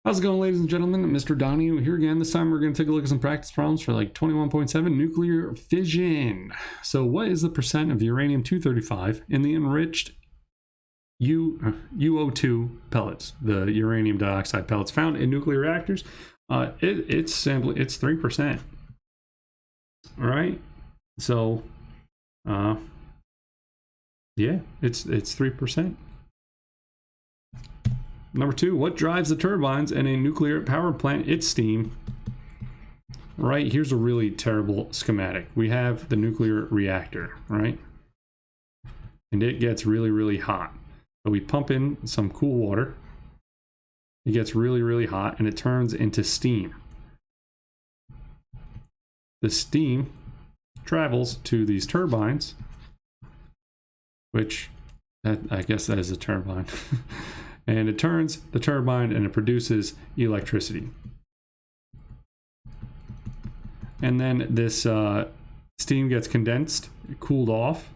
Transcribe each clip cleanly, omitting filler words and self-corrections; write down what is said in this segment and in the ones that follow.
How's it going, ladies and gentlemen? Mr. Donahue here again. This time we're going to take a look at some practice problems for like 21.7 nuclear fission. So what is the percent of uranium-235 in the enriched UO2 pellets, the uranium dioxide pellets found in nuclear reactors? It's 3%. All right. So, yeah, it's 3%. Number 2, what drives the turbines in a nuclear power plant? It's steam. Right, here's a really terrible schematic. We have the nuclear reactor, right? And it gets really, really hot. So we pump in some cool water. It gets really, really hot and it turns into steam. The steam travels to these turbines, which I guess that is a turbine. And it turns the turbine and it produces electricity. And then this steam gets condensed, cooled off,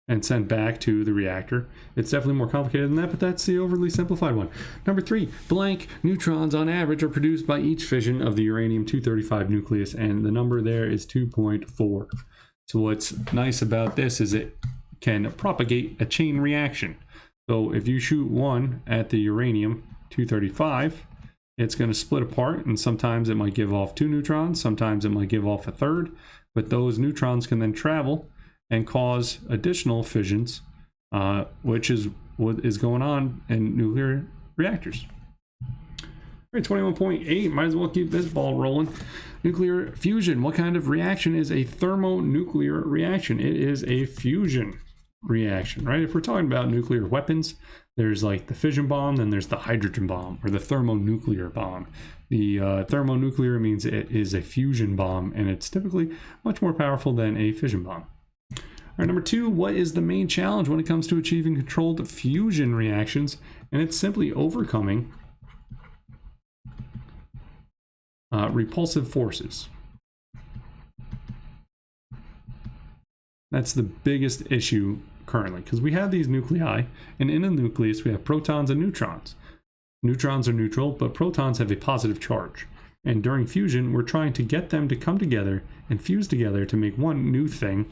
and sent back to the reactor. It's definitely more complicated than that, but that's the overly simplified one. Number 3, blank neutrons on average are produced by each fission of the uranium-235 nucleus, and the number there is 2.4. So what's nice about this is it can propagate a chain reaction. So if you shoot one at the uranium-235, it's going to split apart, and sometimes it might give off 2 neutrons, sometimes it might give off a third, but those neutrons can then travel and cause additional fissions, which is what is going on in nuclear reactors. All right, 21.8, might as well keep this ball rolling. Nuclear fusion. What kind of reaction is a thermonuclear reaction? It is a fusion reaction, right? If we're talking about nuclear weapons, there's like the fission bomb, then there's the hydrogen bomb or the thermonuclear bomb. The thermonuclear means it is a fusion bomb, and it's typically much more powerful than a fission bomb. All right, number 2, what is the main challenge when it comes to achieving controlled fusion reactions? And it's simply overcoming repulsive forces. That's the biggest issue currently, because we have these nuclei, and in a nucleus we have protons and neutrons. Neutrons are neutral, but protons have a positive charge. And during fusion, we're trying to get them to come together and fuse together to make one new thing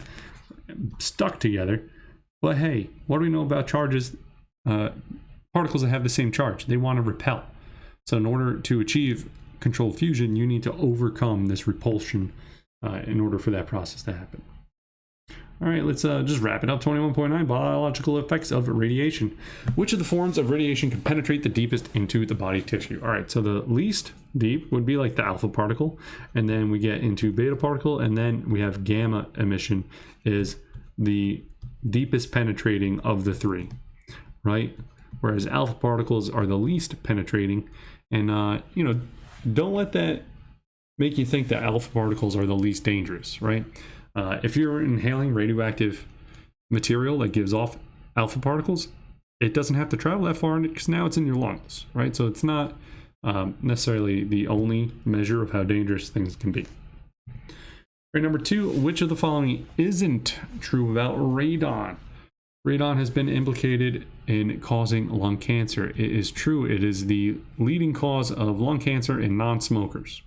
stuck together. But hey, what do we know about charges? Particles that have the same charge, they want to repel. So in order to achieve controlled fusion, you need to overcome this repulsion in order for that process to happen. All right, let's just wrap it up. 21.9, biological effects of radiation. Which of the forms of radiation can penetrate the deepest into the body tissue? All right, so the least deep would be like the alpha particle, and then we get into beta particle, and then we have gamma emission is the deepest penetrating of the 3, right? Whereas alpha particles are the least penetrating, and you know, don't let that make you think that alpha particles are the least dangerous, right? If you're inhaling radioactive material that gives off alpha particles, it doesn't have to travel that far because now it's in your lungs, right? So it's not necessarily the only measure of how dangerous things can be. Right, number 2, which of the following isn't true about radon? Radon has been implicated in causing lung cancer. It is true. It is the leading cause of lung cancer in non-smokers.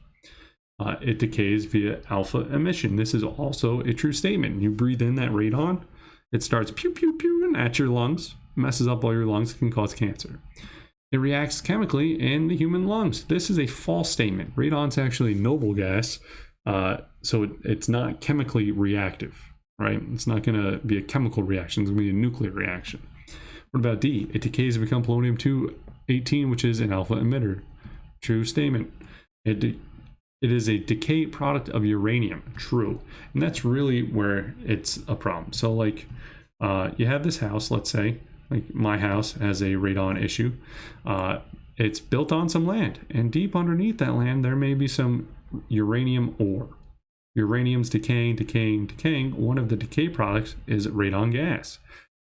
It decays via alpha emission. This is also a true statement. You breathe in that radon, it starts pew pew pew at your lungs, messes up all your lungs, can cause cancer. It reacts chemically in the human lungs. This is a false statement. Radon's actually noble gas, so it's not chemically reactive, right? It's not going to be a chemical reaction. It's going to be a nuclear reaction. What about D? It decays to become polonium-218, which is an alpha emitter. True statement. It is a decay product of uranium. True. And that's really where it's a problem. So like you have this house, let's say, like my house has a radon issue. It's built on some land, and deep underneath that land, there may be some uranium ore. Uranium's decaying. One of the decay products is radon gas.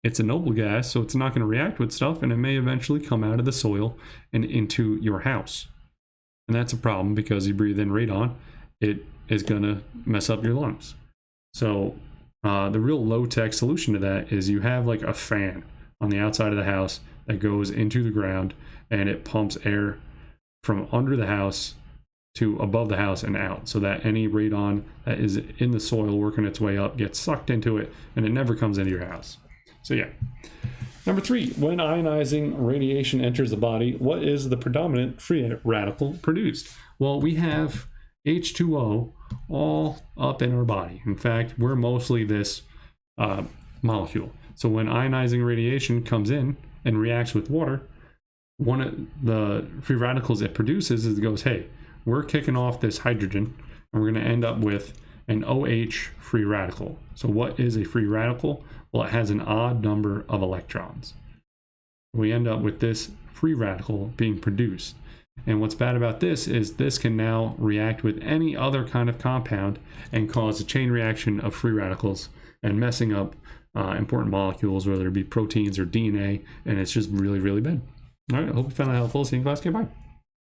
It's a noble gas, so it's not going to react with stuff, and it may eventually come out of the soil and into your house. And that's a problem because you breathe in radon, it is going to mess up your lungs. So the real low-tech solution to that is you have like a fan on the outside of the house that goes into the ground, and it pumps air from under the house to above the house and out, so that any radon that is in the soil working its way up gets sucked into it and it never comes into your house. So yeah. Number 3, when ionizing radiation enters the body, what is the predominant free radical produced? Well, we have H2O all up in our body. In fact, we're mostly this molecule. So when ionizing radiation comes in and reacts with water, one of the free radicals it produces is it goes, hey, we're kicking off this hydrogen and we're going to end up with an OH free radical. So what is a free radical? Well, it has an odd number of electrons. We end up with this free radical being produced. And what's bad about this is this can now react with any other kind of compound and cause a chain reaction of free radicals and messing up important molecules, whether it be proteins or DNA, and it's just really, really bad. All right, I hope you found that helpful. See you in class. Okay, bye.